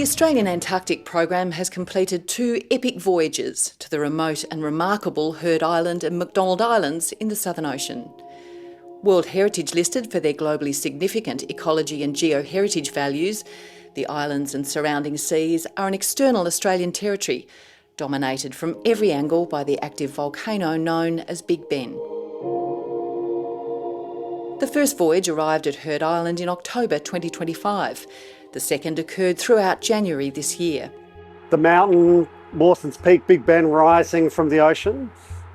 Australian Antarctic Program has completed 2 epic voyages to the remote and remarkable Heard Island and McDonald Islands in the Southern Ocean. World Heritage listed for their globally significant ecology and geoheritage values, the islands and surrounding seas are an external Australian territory, dominated from every angle by the active volcano known as Big Ben. The first voyage arrived at Heard Island in October 2025. The second occurred throughout January this year. The mountain, Mawson's Peak, Big Ben, rising from the ocean,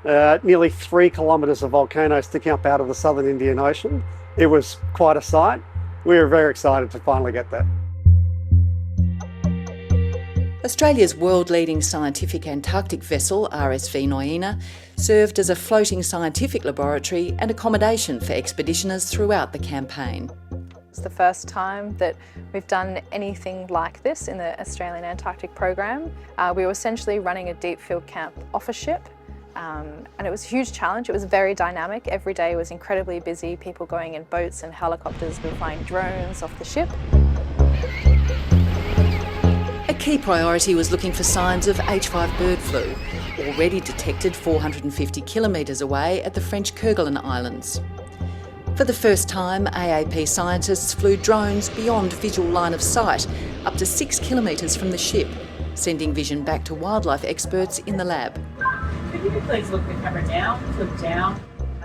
nearly 3 kilometres of volcano sticking up out of the southern Indian Ocean. It was quite a sight. We were very excited to finally get there. Australia's world-leading scientific Antarctic vessel, RSV Noina, served as a floating scientific laboratory and accommodation for expeditioners throughout the campaign. It's the first time that we've done anything like this in the Australian Antarctic Program. We were essentially running a deep field camp off a ship, and it was a huge challenge. It was very dynamic. Every day was incredibly busy, people going in boats and helicopters. We were flying drones off the ship. A key priority was looking for signs of H5 bird flu, already detected 450 kilometres away at the French Kerguelen Islands. For the first time, AAP scientists flew drones beyond visual line of sight, up to 6 kilometres from the ship, sending vision back to wildlife experts in the lab. Could you please look the camera down, flip down?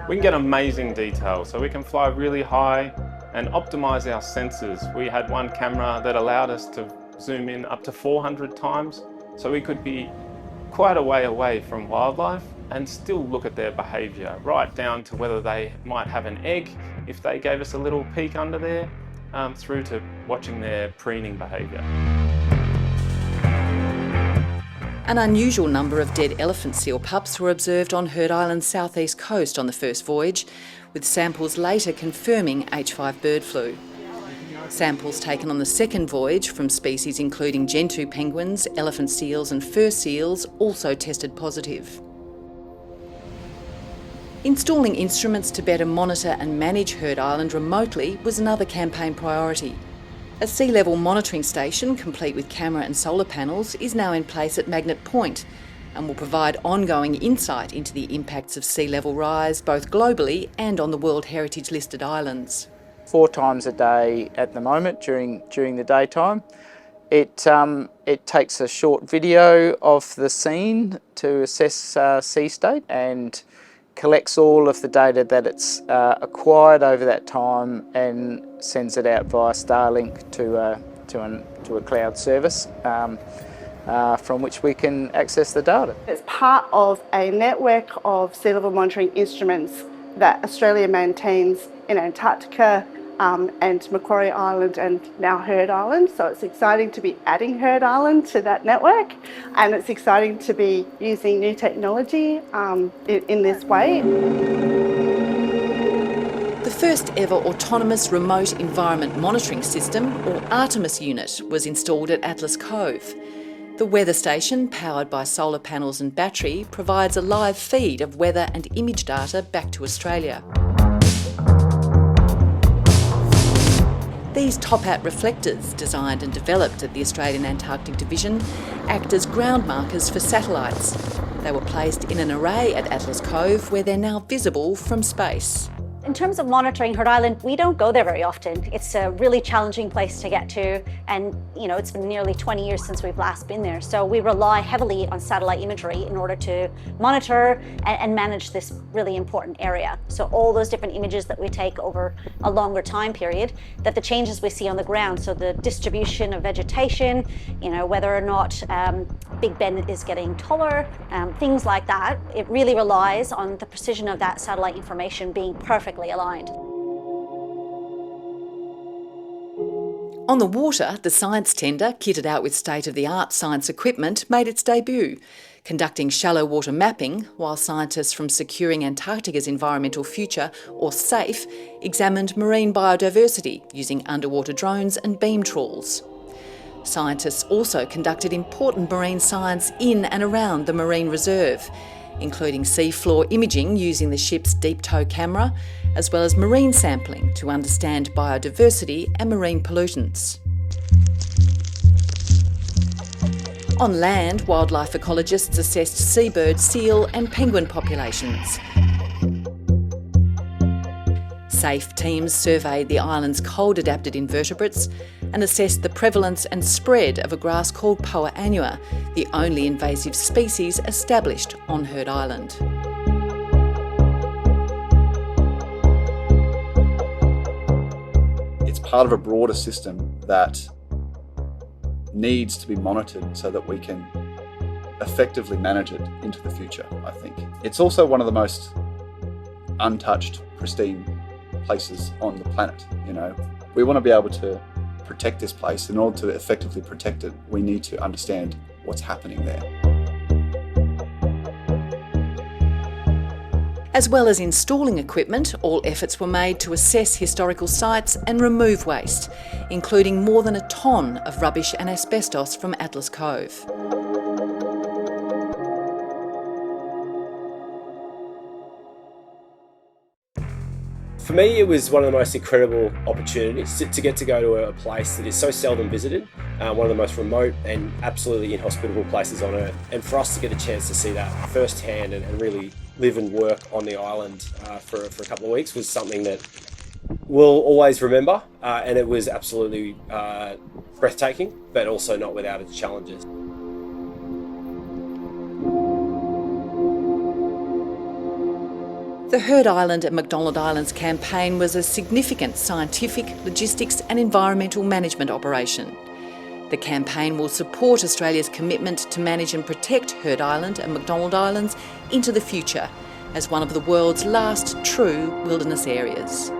We can get amazing detail, so we can fly really high and optimise our sensors. We had one camera that allowed us to zoom in up to 400 times, so we could be quite a way away from wildlife and still look at their behaviour, right down to whether they might have an egg, if they gave us a little peek under there, through to watching their preening behaviour. An unusual number of dead elephant seal pups were observed on Heard Island's southeast coast on the first voyage, with samples later confirming H5 bird flu. Samples taken on the second voyage from species including gentoo penguins, elephant seals and fur seals also tested positive. Installing instruments to better monitor and manage Heard Island remotely was another campaign priority. A sea level monitoring station, complete with camera and solar panels, is now in place at Magnet Point and will provide ongoing insight into the impacts of sea level rise both globally and on the World Heritage listed islands. 4 times a day at the moment during the daytime. It takes a short video of the scene to assess sea state and collects all of the data that it's acquired over that time and sends it out via Starlink to a cloud service from which we can access the data. It's part of a network of sea level monitoring instruments that Australia maintains in Antarctica and Macquarie Island and now Heard Island. So it's exciting to be adding Heard Island to that network, and it's exciting to be using new technology in this way. The first ever autonomous remote environment monitoring system, or Artemis unit, was installed at Atlas Cove. The weather station, powered by solar panels and battery, provides a live feed of weather and image data back to Australia. These top-hat reflectors, designed and developed at the Australian Antarctic Division, act as ground markers for satellites. They were placed in an array at Atlas Cove where they're now visible from space. In terms of monitoring Heard Island, we don't go there very often. It's a really challenging place to get to, and it's been nearly 20 years since we've last been there. So we rely heavily on satellite imagery in order to monitor and manage this really important area. So all those different images that we take over a longer time period, that the changes we see on the ground, so the distribution of vegetation, whether or not Big Ben is getting taller, things like that, it really relies on the precision of that satellite information being perfectly aligned. On the water, the science tender, kitted out with state-of-the-art science equipment, made its debut, conducting shallow water mapping while scientists from Securing Antarctica's Environmental Future, or SAFE, examined marine biodiversity using underwater drones and beam trawls. Scientists also conducted important marine science in and around the marine reserve, including seafloor imaging using the ship's deep tow camera, as well as marine sampling to understand biodiversity and marine pollutants. On land, wildlife ecologists assessed seabird, seal and penguin populations. SAFE teams surveyed the island's cold-adapted invertebrates and assessed the prevalence and spread of a grass called Poa annua, the only invasive species established on Heard Island. It's part of a broader system that needs to be monitored so that we can effectively manage it into the future, I think. It's also one of the most untouched, pristine places on the planet, you know. We want to be able to protect this place. In order to effectively protect it, we need to understand what's happening there. As well as installing equipment, all efforts were made to assess historical sites and remove waste, including more than a tonne of rubbish and asbestos from Atlas Cove. For me, it was one of the most incredible opportunities to get to go to a place that is so seldom visited, one of the most remote and absolutely inhospitable places on Earth. And for us to get a chance to see that firsthand and really live and work on the island for a couple of weeks was something that we'll always remember. And it was absolutely breathtaking, but also not without its challenges. The Heard Island and McDonald Islands campaign was a significant scientific, logistics and environmental management operation. The campaign will support Australia's commitment to manage and protect Heard Island and McDonald Islands into the future as one of the world's last true wilderness areas.